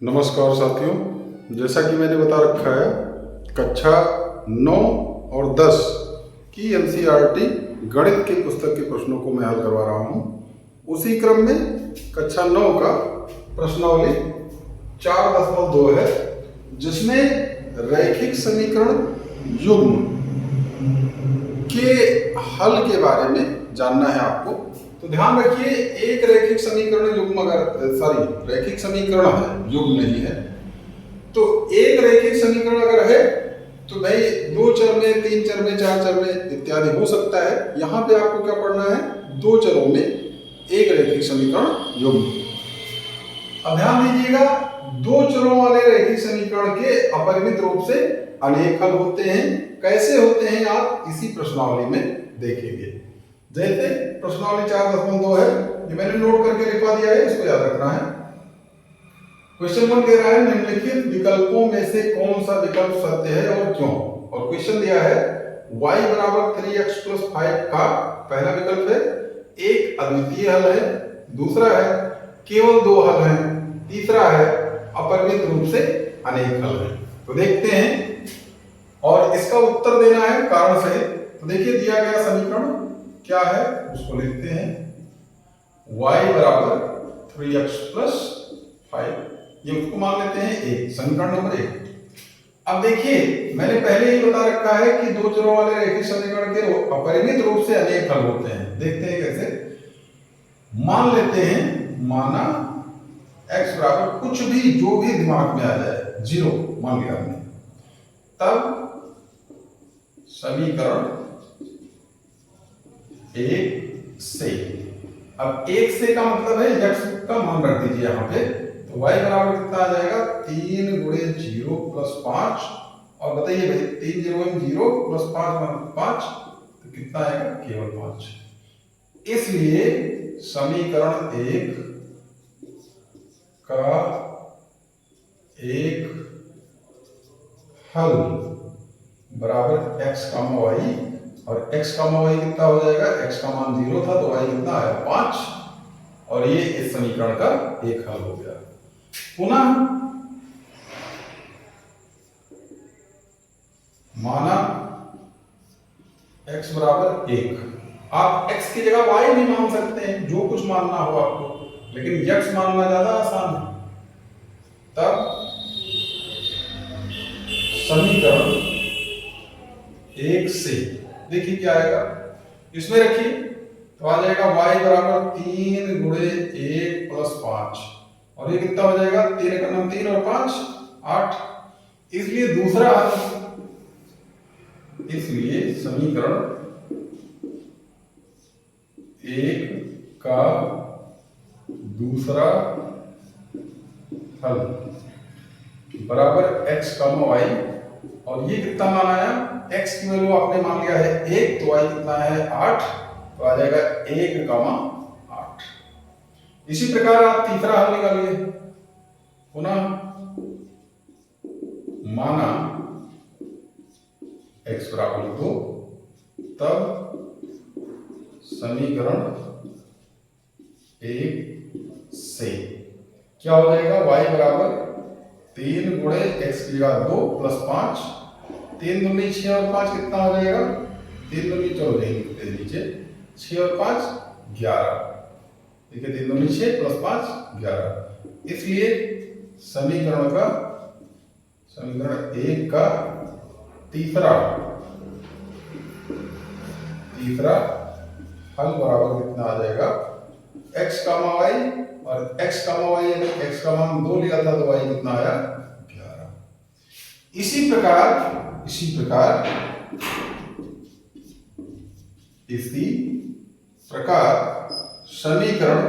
नमस्कार साथियों, जैसा कि मैंने बता रखा है कक्षा 9 और 10 की एनसीईआरटी गणित की पुस्तक के प्रश्नों को मैं हल करवा रहा हूँ। उसी क्रम में कक्षा 9 का प्रश्नावली 4.2 है, जिसमें रैखिक समीकरण युग्म के हल के बारे में जानना है आपको। तो ध्यान रखिए, एक रैखिक समीकरण युग्म रैखिक समीकरण है, युग्म नहीं है। तो एक रैखिक समीकरण अगर है तो भाई 2 चर में, 3 चर में, 4 चर में इत्यादि हो सकता है। यहाँ पे आपको क्या पढ़ना है, 2 चरों में एक रैखिक समीकरण युग्म। अब ध्यान दीजिएगा, 2 चरों वाले रैखिक समीकरण के अपरिमित रूप से अनेक हल होते हैं। कैसे होते हैं आप इसी प्रश्नावली में देखेंगे। जैसे प्रश्नावली 4.2 है, ये मैंने नोट करके लिखवा दिया है, इसको याद रखना है। क्वेश्चन 1 कह रहा है निम्नलिखित विकल्पों में से कौन सा विकल्प सत्य है और क्यों। और क्वेश्चन दिया है y बराबर 3x + 5 का पहला विकल्प है, एक अद्वितीय हल है, दूसरा है केवल 2 हल हैं, तीसरा है अपरिमित रूप से अनेक हल हैं। तो देखते हैं और इसका उत्तर देना है कारण सहित। तो देखिए, दिया गया समीकरण क्या है उसको लिखते हैं, y बराबर 3x + 5, ये उसको मान लेते हैं एक, समीकरण नंबर 1। अब देखिए, मैंने पहले ही बता रखा है कि 2 चरों वाले रैखिक समीकरण के अपरिमित रूप से अनेक हल होते हैं। देखते हैं कैसे। मान लेते हैं, माना x बराबर कुछ भी, जो भी दिमाग में आ जाए, 0 मान लिया हमने, तब समीकरण 1 से, अब 1 से का मतलब है x का मान रख दीजिए यहाँ पे। तो y बराबर कितना आ जाएगा, 3 × 0 + 5। और बताइए भाई, 3 0 + 5 तो कितना आएगा, केवल 5। इसलिए समीकरण 1 का एक हल बराबर x, y, और x, y कितना हो जाएगा, x का मान 0 था तो y कितना आया, 5, और ये इस समीकरण का एक हल हो गया। पुनः माना x बराबर 1, आप x की जगह y भी मान सकते हैं, जो कुछ मानना हो आपको, लेकिन x मानना ज्यादा आसान है। तब समीकरण 1 से देखिए क्या आएगा, इसमें रखिए तो आ जाएगा y बराबर 3 × 1 + 5, और ये कितना हो जाएगा, 3 का नाम 3 और 5 8। इसलिए दूसरा हल, इसलिए समीकरण 1 का दूसरा हल बराबर x, y, और ये कितना मान आया, x की वैल्यू आपने मान लिया है 1, तो y कितना है 8, तो आ जाएगा 1, 8। इसी प्रकार आप तीसरा हल निकालिए। पुनः माना x बराबर 2, तब समीकरण 1 से क्या हो जाएगा, y बराबर 3 × x की जगह 2 + 5, 3 दूनी 6 और 5 कितना हो जाएगा, 3 दूनी, चलो लिखते नीचे, 6 और 5 11। देखिए, 3 दूनी 6 + 5 11। इसलिए समीकरण 1 का तीसरा हल बराबर कितना आ जाएगा, x, y, और x, y यानी x का मान 2 लिया था तो y कितना आया, 11। इसी प्रकार समीकरण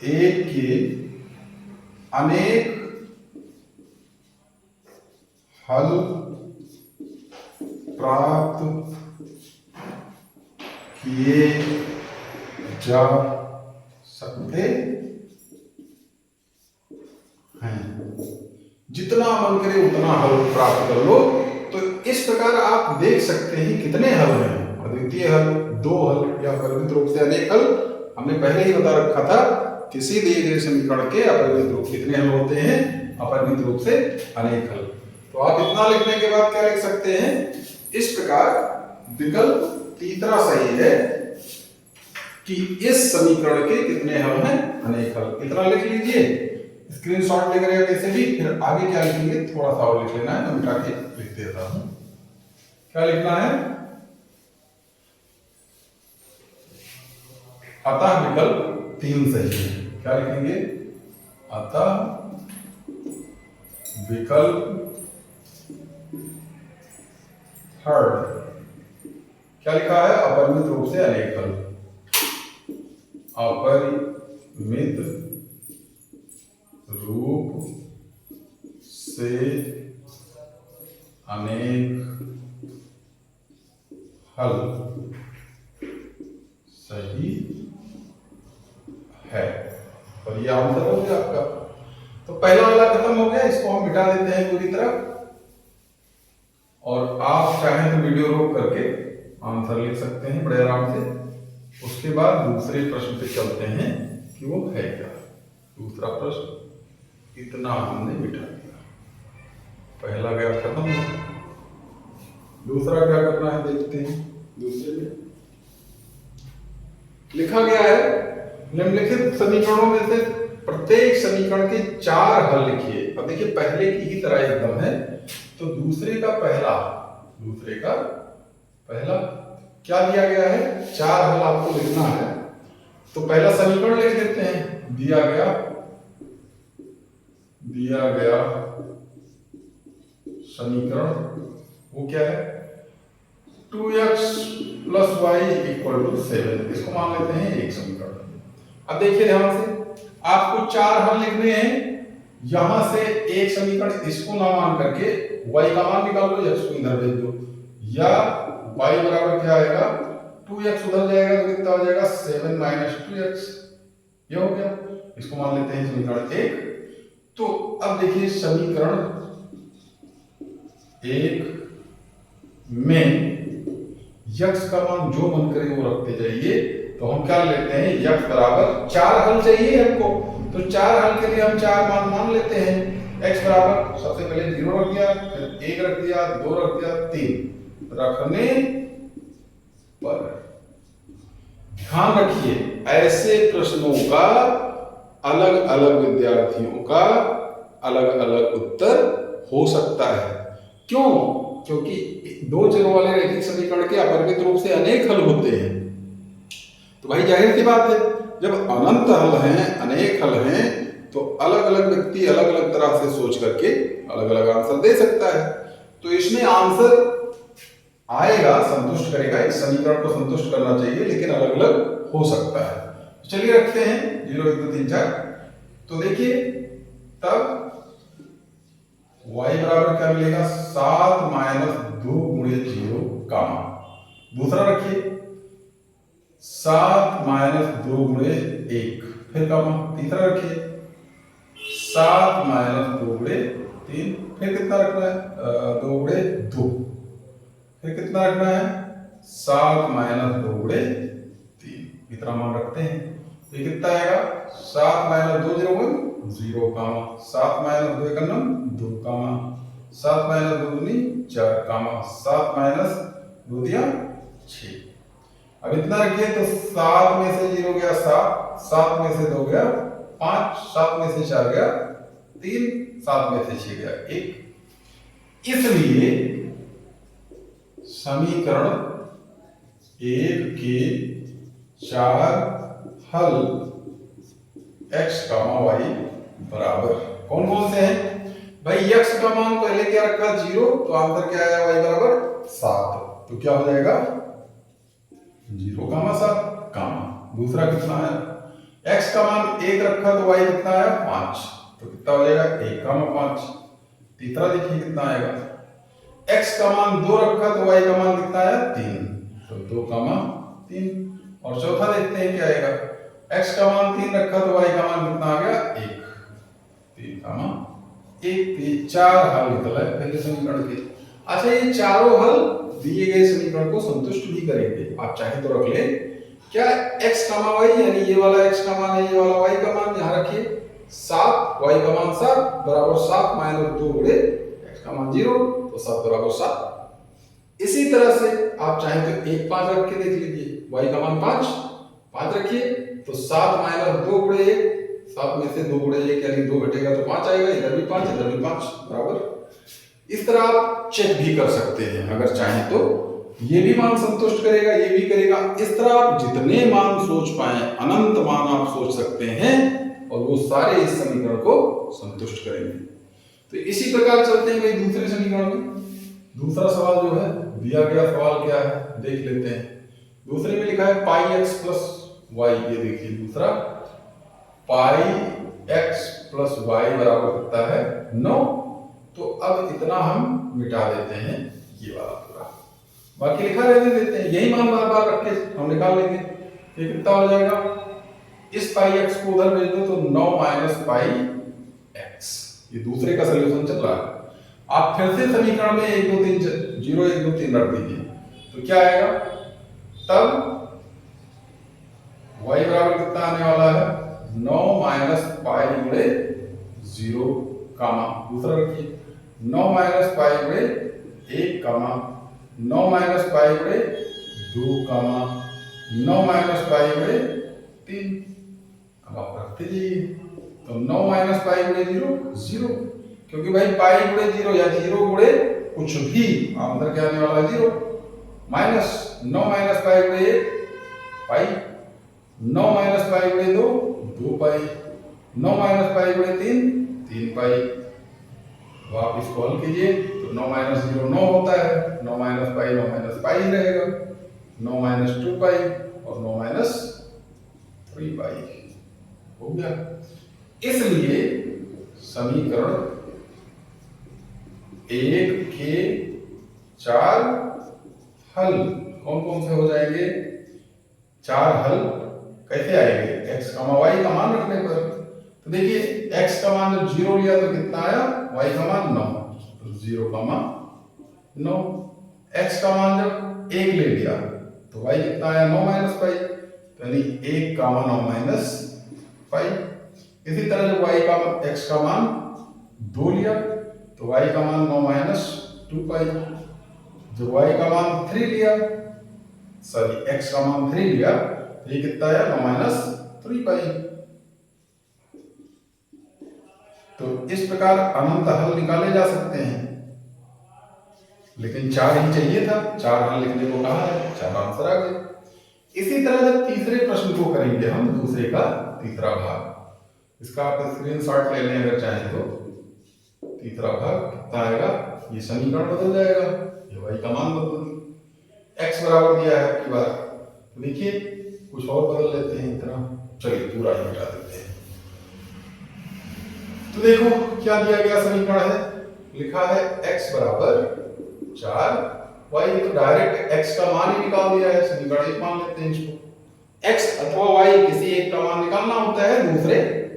1 के अनेक हल प्राप्त किए जा सकते हैं। जितना मन करे उतना हल प्राप्त कर लो। तो इस प्रकार आप देख सकते हैं कितने हल हैं, अद्वितीय हल, 2 हल या परिमित रूप से अनेक हल। हमने पहले ही बता रखा था किसी दिए गए समीकरण के अपरिमित रूप कितने हल होते हैं? अपरिमित रूप से अनेक हल। तो आप इतना लिखने के बाद क्या लिख सकते हैं? इस प्रकार विकल्प तीसरा सही है कि इस समीकरण के कितने हल हैं? अनेक हल। इतना लिख लीजिए स्क्रीनशॉट लेकर या कैसे भी, फिर आगे क्या लिखेंगे थोड़ा सा और लिख लेना है, मैं मिटा के लिख देता हूं। क्या लिखना है? अतः विकल्प 3 सही है। क्या लिखेंगे? अतः विकल्प थर्ड क्या लिखा है? अपरिमित रूप से अनेक हल। अपरिमित रूप से अनेक हल सही है। और ये आंसर हो गया आपका। तो पहला वाला खत्म हो गया, इसको हम मिटा देते हैं पूरी तरह। और आप चाहें तो वीडियो रोक करके आंसर लिख सकते हैं बड़े आराम से। उसके बाद दूसरे प्रश्न पे चलते हैं कि वो है क्या। दूसरा प्रश्न इतना हमने मिटा दिया, पहला गया खत्म हो। दूसरा क्या करना है देखते हैं। दूसरे में लिखा गया है निम्नलिखित समीकरणों में से प्रत्येक समीकरण के 4 हल लिखिए। अब देखिए पहले की ही तरह एकदम है, तो दूसरे का पहला क्या दिया गया है? 4 हल आपको लिखना है। तो पहला समीकरण लिख देते हैं। दिया गया समीकरण वो क्या है? 2x + y = 7। इसको मान लेते हैं एक समीकरण। अब देखिए ध्यान से, आपको 4 हल लिखने हैं। यहां से एक समीकरण इसको ना मान करके y का मान निकाल लो, x को इधर भेज दो, या y बराबर क्या आएगा? 2x उधर जाएगा तो कितना हो जाएगा? 7 - 2x। ये हो गया। इसको मान लेते हैं समीकरण 1। तो अब देखिए समीकरण 1 में x का मान जो मन करे वो रखते जाइए। तो हम क्या लेते हैं? x बराबर 4 हल चाहिए हमको, तो 4 हल के लिए हम 4 मान लेते हैं। x बराबर सबसे पहले 0 रख दिया, फिर 1 रख दिया, 2 रख दिया, 3 रखने पर ध्यान रखिए ऐसे प्रश्नों का अलग अलग विद्यार्थियों का अलग अलग उत्तर हो सकता है। क्यों? क्योंकि 2 चरों वाले रैखिक समीकरण के अपरिमित रूप से अनेक हल होते हैं। तो भाई जाहिर सी बात है, जब अनंत हल हैं, अनेक हल हैं, तो अलग अलग व्यक्ति अलग अलग तरह से सोच करके अलग अलग आंसर दे सकता है। तो इसमें आंसर आएगा, संतुष्ट करेगा, इस समीकरण को संतुष्ट करना चाहिए, लेकिन अलग अलग हो सकता है। चलिए रखते हैं 0 1 2 3 4। तो देखिए तब y बराबर क्या मिलेगा? 7 - 2 × 0 कामा। दूसरा रखिए 7 - 2 × 1 फिर कामा। तीसरा रखिए 7 - 2 × 3 फिर कितना रखना है? 2 × 2 फिर कितना रखना है? 7 - 2 × 3। इतना मान रखते हैं। ये कितना आएगा? 7 - 2 0 0 कामा, 7 - 2 1 2 कामा, 7 - 2 दूनी 4 कामा, 7 - 2 दिया 6। अब इतना रखिए तो 7 में से 0 गया 7, 7 में से 2 गया 5, 7 में से 4 गया 3, 7 में से 6 गया 1। इसलिए समीकरण 1 के 4 हल x, y बराबर कौन कौन से हैं? भाई x का मान पहले क्या रखा? 0, तो आंसर क्या आया? y बराबर 7। तो क्या हो जाएगा? 0, 7 दूसरा कितना है? x का मान 1 रखा तो y कितना आया? 5। तो कितना हो जाएगा? 1, 5। तीसरा देखिए कितना आएगा? x का मान 2 रखा तो y का मान कितना आया? 3। तो 2, 3। और चौथा देखते हैं क्या आएगा? x का मान 3 रखा तो y का मान कितना आ गया? 1। 3, 4 हल निकला है पहले समीकरण के। अच्छा, ये चारों हल दिए गए समीकरण को संतुष्ट भी करेंगे। आप चाहे तो रख ले क्या? x, y यानी ये वाला x का मान है, ये वाला y का मान 7, y का मान 7 बराबर 7 माइनस 2 गुणे x का मान 0, तो 7 बराबर 7। इसी तरह से आप चाहें तो 1 5 रख के देख लीजिए, y का मान 5 रखिए, तो 7 माइनस 2 गुणे 1, 7 में से 2 गुणे 1 यानी 2 घटेगा तो 5 आएगा, इधर भी 5 इधर भी 5 बराबर। इस तरह आप चेक भी कर सकते हैं, अगर चाहें तो ये भी मान संतुष्ट करेगा, ये भी करेगा। इस तरह आप जितने मान सोच पाए, अनंत मान आप सोच सकते हैं और वो सारे इस समीकरण को संतुष्ट करेंगे। तो इसी प्रकार चलते हैं भाई दूसरे समीकरण में। दूसरा सवाल जो है दिया गया सवाल क्या है देख लेते हैं। दूसरे में लिखा है पाई एक्स प्लस वाई, ये देखिए दूसरा, पाई एक्स प्लस वाई बराबर होता है 9। तो अब इतना हम मिटा देते हैं ये वाला पूरा, बाकी लिखा रहने देते हैं, यही मान बार बार रख के हम निकाल लेंगे। ये कितना हो जाएगा, इस पाई एक्स को उधर भेज दो तो 9 माइनस पाई एक्स, ये दूसरे का सलूशन चल रहा है। आप फिर से समीकरण में 1 2 3 0 1 2 3 रख दीजिए, तो क्या आएगा, तब y बराबर कितना आने वाला है 9 माइनस पाई गुणे 0 कामा, दूसरा रखिए 9 माइनस पाई गुणे 1 कामा 9 माइनस पाई गुणे 2 कामा 9 माइनस पाई गुणे 3। अब आप रखते जाइए, तो 9 माइनस पाई गुणे 0 0, क्योंकि भाई पाई गुणे 0 या 0 गुणे कुछ भी अंदर क्या आने वाला है 0, माइनस 9 माइनस पाई गुणे 1 पाई, 9 माइनस पाई गुणे 2 2 पाई, 9 माइनस पाई गुणे 3 पाई। तो आप इसको हल कीजिए तो 9 माइनस 0 9 होता है, 9 माइनस पाई ही रहेगा, 9 माइनस 2 पाई और 9 माइनस 3 पाई हो गया। इसलिए समीकरण 1 के 4 हल कौन कौन से हो जाएंगे, 4 हल कैसे आएंगे, x y का मान रखने पर। तो देखिए x का मान जब 0 लिया तो कितना आया, y का मान 9, तो 0 का मान 9। x का मान जब 1 ले लिया तो y कितना आया 9 माइनस पाई, तो यानी 1 का मान 9 माइनस पाई। इसी तरह जब y का x का मान 2 लिया तो y का मान 9 माइनस 2 पाई। जब y का मान 3 लिया, सॉरी x का मान 3 लिया तो ये कितना आया 9 माइनस 3 पाई। तो इस प्रकार अनंत हल निकाले जा सकते हैं, लेकिन 4 ही चाहिए था, 4 हल लिखने को कहा है, 4 आंसर आ गए। इसी तरह जब तीसरे प्रश्न को करेंगे हम, दूसरे का तीसरा भाग, इसका आप स्क्रीनशॉट ले लें अगर चाहें तो। तीसरा भाग कितना आएगा, ये समीकरण बदल जाएगा, ये y का मान बदल, x बराबर दिया है आपकी बार, तो देखिए कुछ और बदल लेते हैं इतना, चलिए पूरा ही मिटा देते हैं। तो देखो क्या दिया गया समीकरण है, लिखा है x बराबर 4, y तो डायरेक्ट x का मान ही निकाल दिया है, समीकरण 1 मान लेते हैं इसको। x अथवा y किसी एक का मान निकालना होता है दूसरे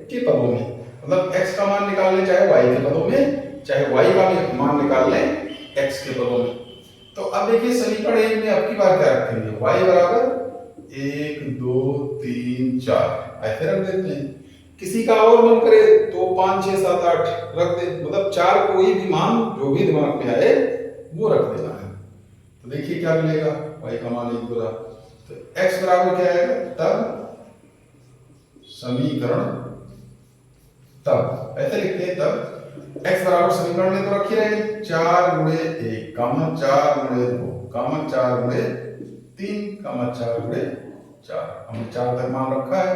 के पदों में, मतलब x का मान निकाल लें चाहे y के पदों में, चाहे y का मान निकाल लें x के पदों में। तो अब देखिए समीकरण 1 में अब की बार क्या रखेंगे, y बराबर 1 2 3 4 ऐसे रख देते हैं। किसी का और मन करे तो 5 6 7 8 रख दे, मतलब 4 कोई भी मान जो भी दिमाग में आए वो रख देना है। तो देखिए क्या मिलेगा, y का मान 1 2 तो x बराबर क्या आएगा, तब समीकरण, तब ऐसे लिखते हैं, तब x बराबर समीकरण में तो रखी रहेगी 4 गुणे 1 कामा 4 गुणे 2 कामा 4 गुणे 3 कामा 4 गुणे 4, हमने 4 तक मान रखा है।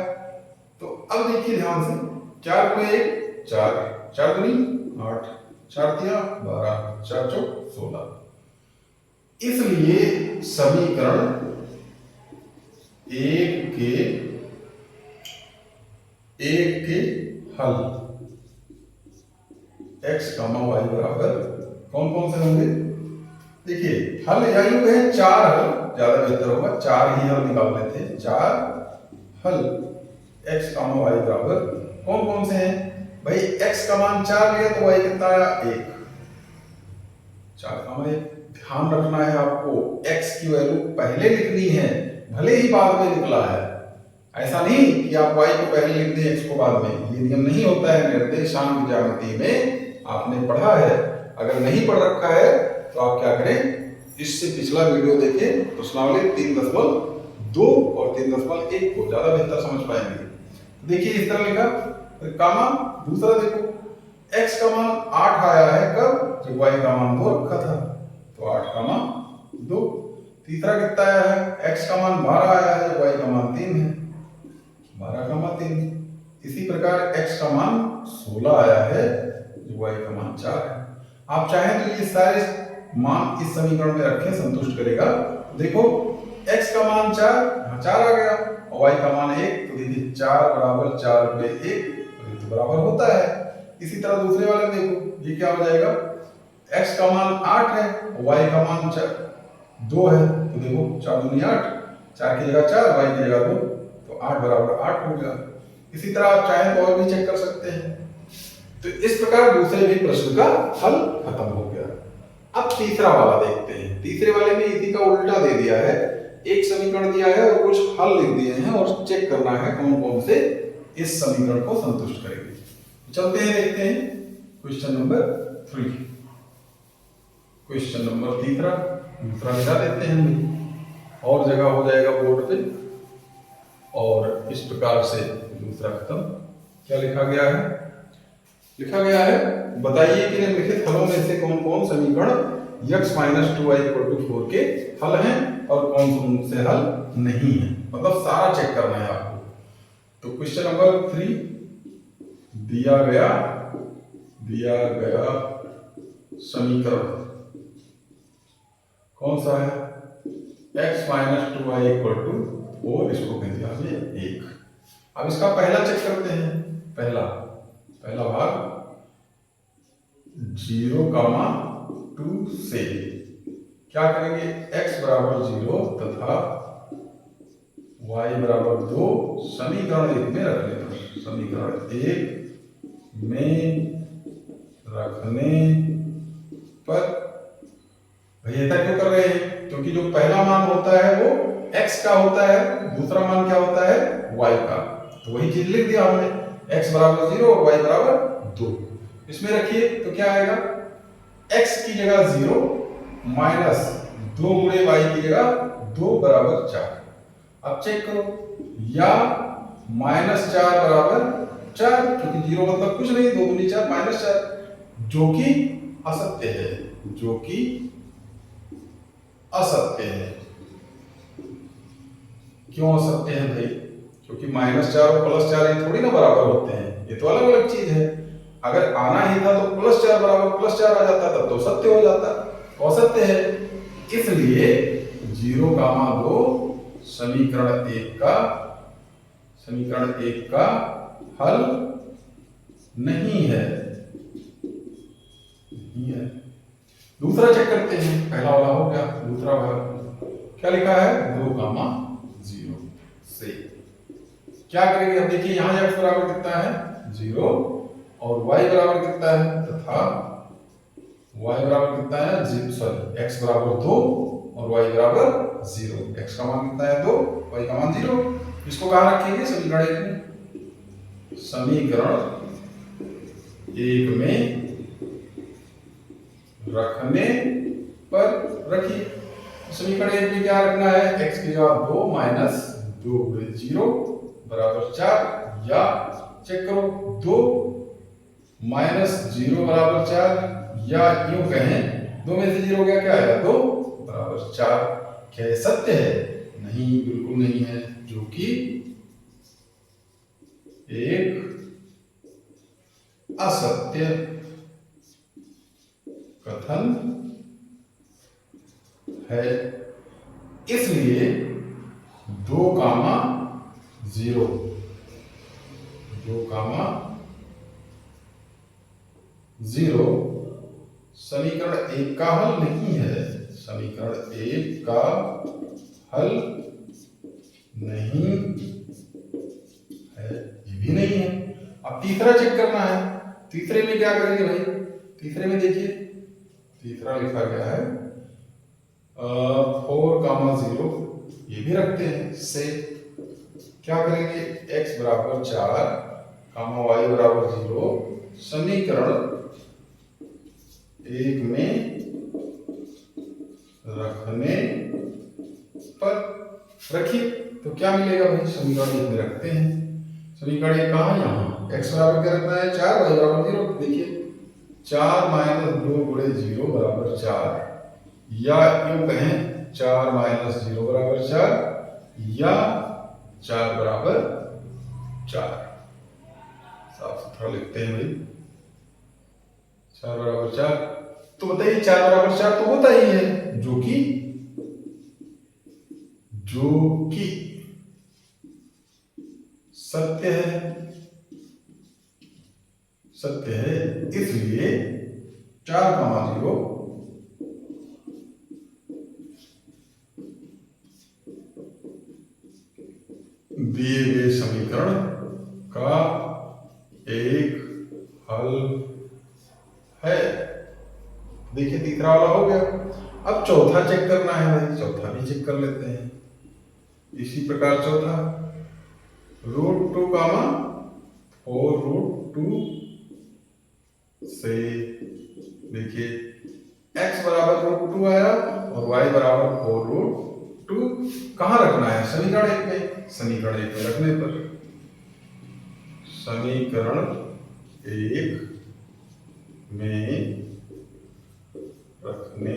तो अब देखिए ध्यान से, 4 गुणे 1 4, 4 दूनी 8, 4 तिया 12, 4 चौक 16। इसलिए समीकरण 1 के हल x, y बराबर कौन कौन से होंगे, देखिए हल या यूं कहें 4 हल ज्यादा बेहतर होगा, 4 ही हल निकाल लेते हैं। 4 हल x, y बराबर कौन कौन से हैं भाई, x का मान 4 लिया तो y कितना आया 1, 4 का मान 1। ध्यान रखना है आपको, x की वैल्यू पहले लिखनी है, भले ही बाद में निकला है, ऐसा नहीं कि आप y को पहले लिख दें x को बाद में, ये नियम नहीं होता है। निर्देशांक ज्यामिति में आपने पढ़ा है, अगर नहीं पढ़ रखा है तो आप क्या करें, इससे पिछला वीडियो देखें, प्रश्नावली 3.2 और 3.1 को ज्यादा बेहतर समझ पाएंगे। देखिए इस तरह लिखा, कामा दूसरा देखो, x का मान 8 आया है कब, जब y का मान 2 रखा था, तो 8 का मान 2। तीसरा कितना आया है, x का मान 12 आया है जब y का मान 3 है, 12 का मान 3। इसी प्रकार x का मान 16 आया है जब y का मान 4 है। आप चाहें तो ये सारे मान इस समीकरण में रखें, संतुष्ट करेगा। देखो x का मान 4 आ गया और y का मान 1, तो देखिए 4 बराबर 4 पे 1 तो बराबर होता है। इसी तरह दूसरे वाले में देखो, ये क्या हो जाएगा, x का मान 8 है और y का मान 2 है, तो देखो 4 दूनी 8, 4 की जगह 4, y की जगह 2, तो 8 बराबर 8 हो गया। इसी तरह आप चाहें तो और भी चेक कर सकते हैं। तो इस प्रकार दूसरे भी प्रश्न का हल खत्म हो गया। अब तीसरा वाला देखते हैं। तीसरे वाले में इसी का उल्टा दे दिया है, एक समीकरण दिया है और कुछ हल लिख दिए हैं और चेक करना है कौन कौन से इस समीकरण को संतुष्ट करेंगे। चलते हैं, देखते हैं क्वेश्चन नंबर 3। क्वेश्चन नंबर तीसरा, दूसरा मिटा देते हैं और जगह हो जाएगा बोर्ड पे। और इस प्रकार से दूसरा खत्म। क्या लिखा गया है, लिखा गया है, बताइए कि निम्नलिखित हलों में से कौन कौन समीकरण x - 2y = 4 के हल हैं और कौन कौन से हल नहीं है, मतलब सारा चेक करना है आपको। तो क्वेश्चन नंबर 3 दिया गया समीकरण कौन सा है, x - 2y = 4, इसको कह दिया हमने 1। अब इसका पहला चेक करते हैं। पहला भाग 0,2 से क्या करेंगे, x बराबर 0 तथा y बराबर 2 समीकरण 1 में रख लेते। समीकरण 1 में रखने पर भाई ऐसा क्यों कर रहे हैं, क्योंकि जो पहला मान होता है वो x का होता है, दूसरा मान क्या होता है, y का। तो वही चीज लिख दिया हमने, x बराबर 0 और y बराबर 2। इसमें रखिए तो क्या आएगा, x की जगह 0 माइनस 2 गुणे y की जगह 2 बराबर 4। अब चेक करो, या -4 बराबर 4, क्योंकि 0 मतलब कुछ नहीं, 2 दूनी 4 -4, जो कि असत्य है, जो कि असत्य है। क्यों असत्य है भाई, क्योंकि -4 और +4 ये थोड़ी ना बराबर होते हैं, ये तो अलग अलग चीज है। अगर आना ही था तो +4 बराबर +4 आ जाता, तब तो सत्य हो जाता, तो असत्य है। इसलिए 0,2 समीकरण 1 का हल नहीं है। दूसरा चेक करते हैं, पहला वाला हो गया, दूसरा भाग क्या लिखा है, 2,0 से क्या करेंगे। अब देखिए यहाँ x बराबर कितना है, 0 और y बराबर कितना है, तथा y बराबर कितना है, सॉरी x बराबर 2 और y बराबर 0। x का मान कितना है 2, y का मान 0। इसको कहाँ रखेंगे, समीकरण 1 में। समीकरण 1 में रखने पर रखिए। समीकरण 1 में क्या रखना है, x की जगह 2 माइनस 2 गुणे 0 बराबर 4, या चेक करो 2 माइनस 0 बराबर 4, या यूं कहें 2 में से 0 गया, क्या आया 2 बराबर 4। क्या ये सत्य है, नहीं, बिल्कुल नहीं है, जो कि एक असत्य कथन है। इसलिए 2,0 समीकरण 1 का हल नहीं है। समीकरण 1 का हल नहीं है, ये भी नहीं है। अब तीसरा चेक करना है। तीसरे में क्या करेंगे भाई, तीसरे में देखिए, तीसरा लिखा गया है 4,0, ये भी रखते हैं से। क्या करेंगे, x बराबर 4 कामा y बराबर 0 समीकरण 1 में रखने पर रखिए तो क्या मिलेगा भाई, समीकरण 1 में रखते हैं। समीकरण 1 कहाँ है, यहाँ x बराबर क्या रखना है 4, y बराबर 0। देखिए 4 माइनस 2 गुणे 0 बराबर 4, या यूं कहें 4 माइनस 0 बराबर 4, या 4 बराबर 4। साफ सुथरा लिखते हैं भाई, 4 बराबर 4। तो बताइए 4 बराबर 4 तो होता ही है, जो कि सत्य है, इसलिए 4 कामा 0 दिए गए समीकरण का एक हल है। देखिए तीसरा वाला हो गया। अब चौथा चेक करना है भाई, चौथा भी चेक कर लेते हैं। इसी प्रकार चौथा √2 कामा 4√2 से देखिए x बराबर √2 आया और y बराबर 4√2। कहाँ रखना है, समीकरण 1 में। समीकरण 1 में रखने पर, समीकरण 1 में रखने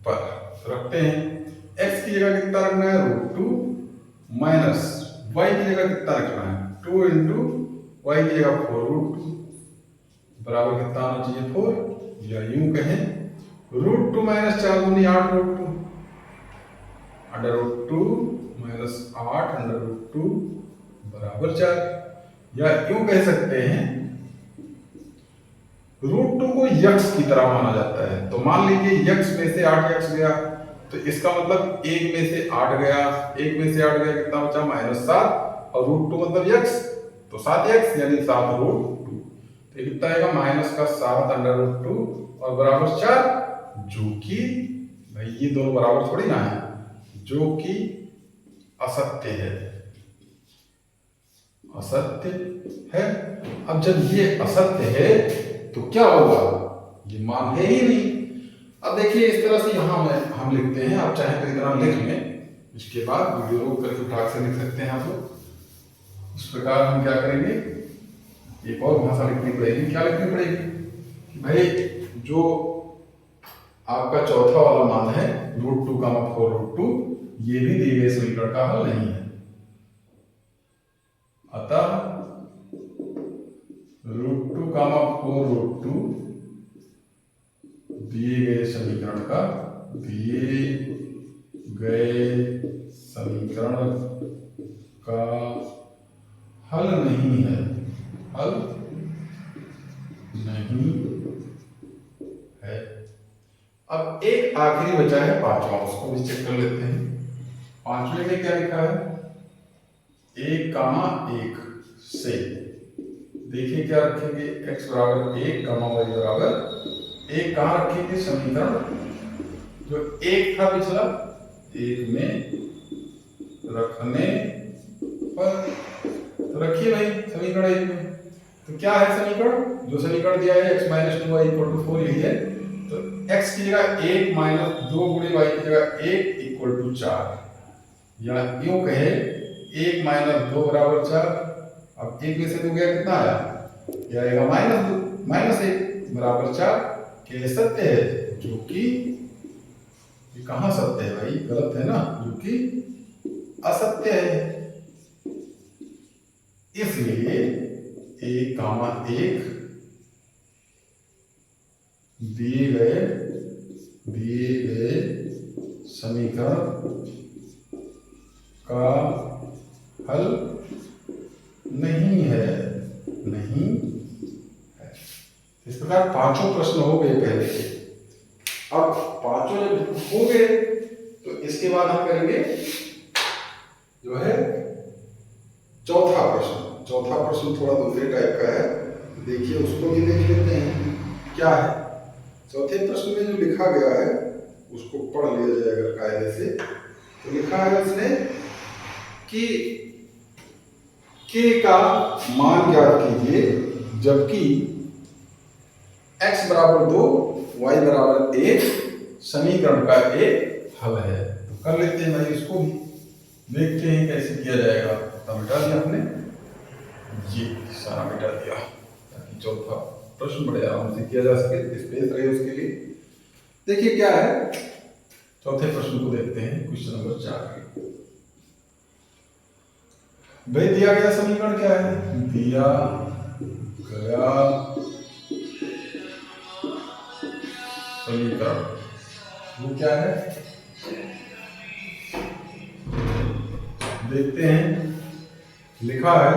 पर रखते हैं। x की जगह कितना रखना है √2 माइनस y की जगह कितना रखना है 2 इंटू y की जगह 4√2 बराबर कितना आना चाहिए 4, या यूं कहें √2 माइनस 4 दूनी 8√2 √2 माइनस 8 √2 बराबर 4, या यूं कह सकते हैं √2 को यक्स की तरह माना जाता है। तो मान लीजिए यक्स में से 8 यक्स गया, तो इसका मतलब 1 में से 8 गया, 1 में से 8 गया कितना बचा -7, और √2 मतलब यक्स, तो 7 यक्स यानी 7√2। तो ये कितना आएगा -7 √2 और बराबर 4, जो कि भाई ये दोनों बराबर थोड़ी ना है, जो कि असत्य है। असत्य है। अब जब ये असत्य है तो क्या होगा, ये मान है ही नहीं। अब देखिए इस तरह से यहाँ में हम लिखते हैं, आप चाहे तो इतना लिख लें, इसके बाद वीडियो रोक करके उठा से लिख सकते हैं आप लोग। इस प्रकार हम क्या करेंगे, एक और भाषा लिखनी पड़ेगी। क्या लिखनी पड़ेगी कि भाई जो आपका चौथा वाला मान है √2 कामा 4√2, ये भी दिए गए समीकरण का हल नहीं है। अतः √2 कामा 4√2 दिए गए समीकरण का हल नहीं है, हल नहीं है। अब एक आखिरी बचा है पांचवा, उसको भी चेक कर लेते हैं। पांचवे में क्या लिखा है, 1 कामा 1 से देखिए क्या रखेंगे, x बराबर 1 कामा y बराबर 1। कहाँ रखेंगे, समीकरण जो 1 था पिछला 1 में रखने पर। तो रखिए भाई समीकरण 1 में, तो क्या है समीकरण, जो समीकरण दिया है x minus 2y equal to 4 यही है। तो x की जगह 1 माइनस 2 गुणे y की जगह 1 इक्वल टू 4, या यूं कहे 1 माइनस 2 बराबर 4। अब 1 में से 2 गया कितना आया, यह आएगा -1 बराबर 4। क्या सत्य है, जो कि ये कहाँ सत्य है भाई, गलत है ना, जो कि असत्य है। इसलिए 1 कामा 1 दिए गए समीकरण का हल नहीं है। इस प्रकार पांचों प्रश्न हो गए पहले के। अब पांचों जब हो गए तो इसके बाद हम करेंगे जो है चौथा प्रश्न। चौथा प्रश्न थोड़ा दूसरे टाइप का है, देखिए उसको भी देख लेते हैं क्या है। चौथे प्रश्न में जो लिखा गया है उसको पढ़ लिया जाएगा कायदे से। तो लिखा है उसने कि k का मान ज्ञात कीजिए जबकि x बराबर 2 y बराबर 1 समीकरण का एक हल है। तो कर लेते हैं भाई, इसको भी देखते हैं कैसे किया जाएगा। तो मिटा दिया हमने, ये सारा मिटा दिया ताकि चौथा प्रश्न बड़े आराम से किया जा सके, स्पेस रहे उसके लिए। देखिए क्या है, चौथे प्रश्न को देखते हैं, क्वेश्चन नंबर 4। भाई दिया गया समीकरण क्या है? दिया गया समीकरण वो क्या है देखते हैं। लिखा है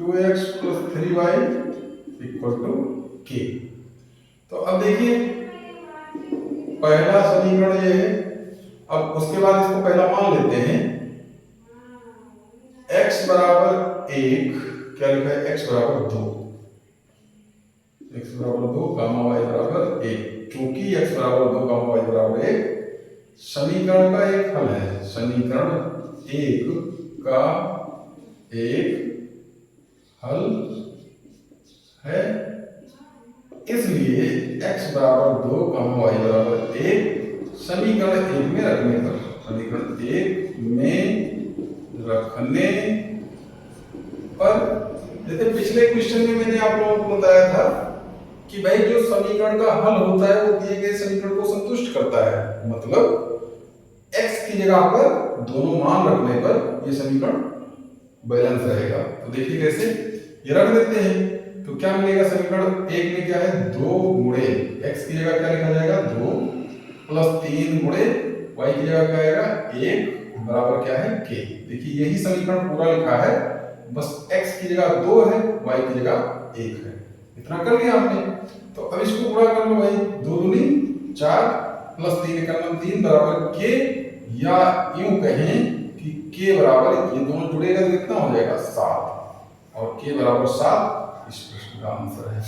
2x + 3y = k। तो अब देखिए पहला समीकरण ये है। अब उसके बाद इसको पहला मान लेते हैं, x बराबर 1, क्या लिखा है? x बराबर 2, x बराबर 2 गामा y बराबर 1। चूंकि x बराबर 2 गामा y बराबर 1 समीकरण का एक हल है, समीकरण 1 का एक हल है, इसलिए x बराबर 2 गामा y बराबर 1 समीकरण 1 में रखने पर, समीकरण 1 में रखने पर, जैसे पिछले क्वेश्चन में मैंने आप लोगों को बताया था कि भाई जो समीकरण का हल होता है वो दिए गए समीकरण को संतुष्ट करता है। मतलब x की जगह पर दोनों मान रखने पर ये समीकरण बैलेंस रहेगा। तो देखिए कैसे, ये रख देते हैं तो क्या मिलेगा? समीकरण 1 में क्या है? 2 गुणे x की जगह क्या लिखा जाएगा? 2 + 3 गुणे y की जगह क्या आएगा? 1 बराबर क्या है? k। देखिए यही समीकरण पूरा लिखा है, बस x की जगह 2 है, y की जगह 1 है। इतना कर लिया हमने। तो अब इसको पूरा कर लो भाई, 2 दूनी 4 + 3 = 3 बराबर k, या यूं कहें कि k बराबर, ये दोनों जुड़ेगा तो कितना हो जाएगा? 7, और k बराबर 7 इस प्रश्न का आंसर है।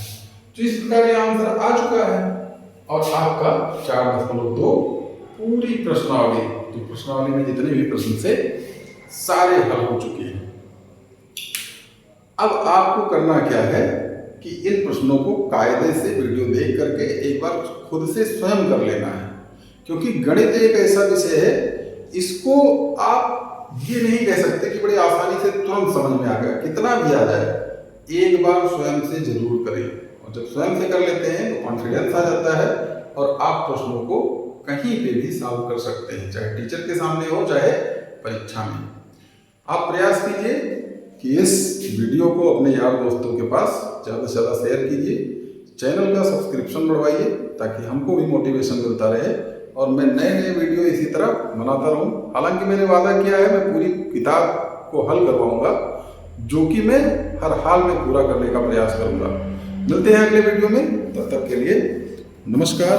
तो इस प्रकार ये आंसर आ चुका है और आपका 4.2 पूरी प्रश्नावली, तो प्रश्नावली में जितने भी प्रश्न से सारे हल हो चुके हैं। अब आपको करना क्या है कि इन प्रश्नों को कायदे से वीडियो देख करके एक बार खुद से स्वयं कर लेना है, क्योंकि गणित एक ऐसा विषय है, इसको आप ये नहीं कह सकते कि बड़ी आसानी से तुरंत समझ में आ गया। कितना भी आ जाए, एक बार स्वयं से जरूर करें, और जब स्वयं से कर लेते हैं तो कॉन्फिडेंस आ जाता है और आप प्रश्नों को कहीं पे भी सॉल्व कर सकते हैं, चाहे टीचर के सामने हो चाहे परीक्षा में। आप प्रयास कीजिए कि इस वीडियो को अपने यार दोस्तों के पास ज़्यादा से ज़्यादा शेयर कीजिए, चैनल का सब्सक्रिप्शन बढ़वाइए ताकि हमको भी मोटिवेशन मिलता रहे और मैं नए नए वीडियो इसी तरह बनाता रहूं। हालांकि मैंने वादा किया है मैं पूरी किताब को हल करवाऊंगा, जो कि मैं हर हाल में पूरा करने का प्रयास करूंगा। मिलते हैं अगले वीडियो में, तब तक के लिए नमस्कार।